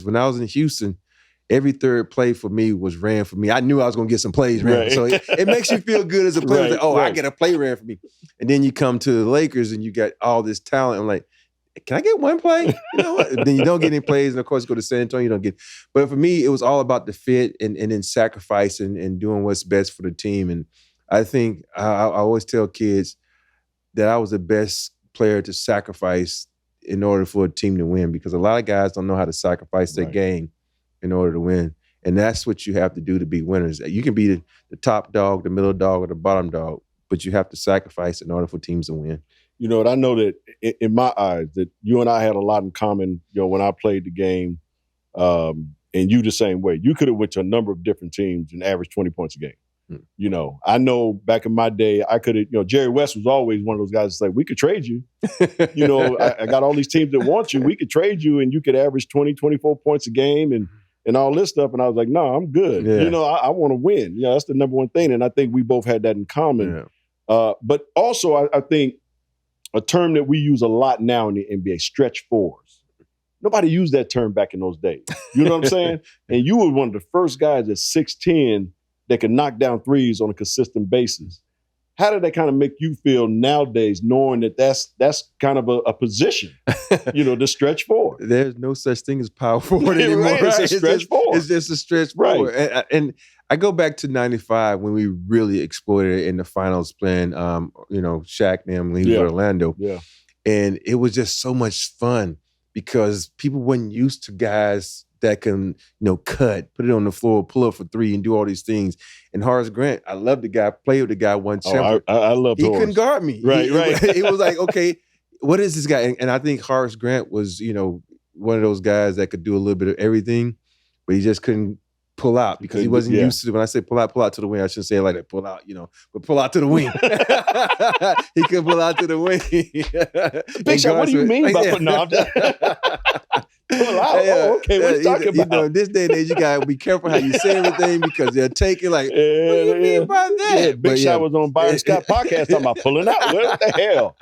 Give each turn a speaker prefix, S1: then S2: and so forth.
S1: When I was in Houston, every third play for me was ran for me. I knew I was going to get some plays ran.
S2: Right.
S1: So it makes you feel good as a player.
S2: Right,
S1: Like, oh,
S2: right.
S1: I get a play ran for me. And then you come to the Lakers and you got all this talent. I'm like, can I get one play? You know what? Then you don't get any plays. And of course, go to San Antonio, you don't get. But for me, it was all about the fit and then sacrifice and doing what's best for the team. And I think I always tell kids that I was the best player to sacrifice in order for a team to win, because a lot of guys don't know how to sacrifice their game in order to win. And that's what you have to do to be winners. You can be the top dog, the middle dog, or the bottom dog, but you have to sacrifice in order for teams to win.
S2: You know what? I know that in my eyes that you and I had a lot in common, when I played the game, and you the same way. You could have went to a number of different teams and averaged 20 points a game. I know back in my day, I could have, Jerry West was always one of those guys that's like, we could trade you. I got all these teams that want you. We could trade you and you could average 20, 24 points a game and all this stuff. And I was like, no, I'm good.
S1: Yeah.
S2: I want to win. That's the number one thing. And I think we both had that in common.
S1: Yeah.
S2: But also, I think a term that we use a lot now in the NBA, stretch fours. Nobody used that term back in those days. You know what I'm saying? And you were one of the first guys at 6'10" that could knock down threes on a consistent basis. How did that kind of make you feel nowadays, knowing that that's kind of a position, the stretch forward?
S1: There's no such thing as power forward anymore.
S2: Right. It's a stretch forward.
S1: It's just a stretch forward. And I go back to 95 when we really exploited it in the finals playing, Shaq and them when he was in Orlando.
S2: Yeah.
S1: And it was just so much fun because people weren't used to guys that can, cut, put it on the floor, pull up for three, and do all these things. And Horace Grant, I love the guy, played with the guy one champion.
S2: I love Horace.
S1: He couldn't guard me.
S2: Right.
S1: It was like, okay, what is this guy? And I think Horace Grant was, one of those guys that could do a little bit of everything, but he just couldn't pull out because he wasn't used to it. When I say pull out to the wing, I shouldn't say it like that, pull out, but pull out to the wing. He could pull out to the wing.
S2: Big Shot, what do you mean by putting out? Pull out? Okay, what are you talking about?
S1: In this day and age, you got to be careful how you say everything because they'll take it like, what do you mean by that?
S2: Yeah, Big Shot was on Byron Scott podcast talking about pulling out. What the hell?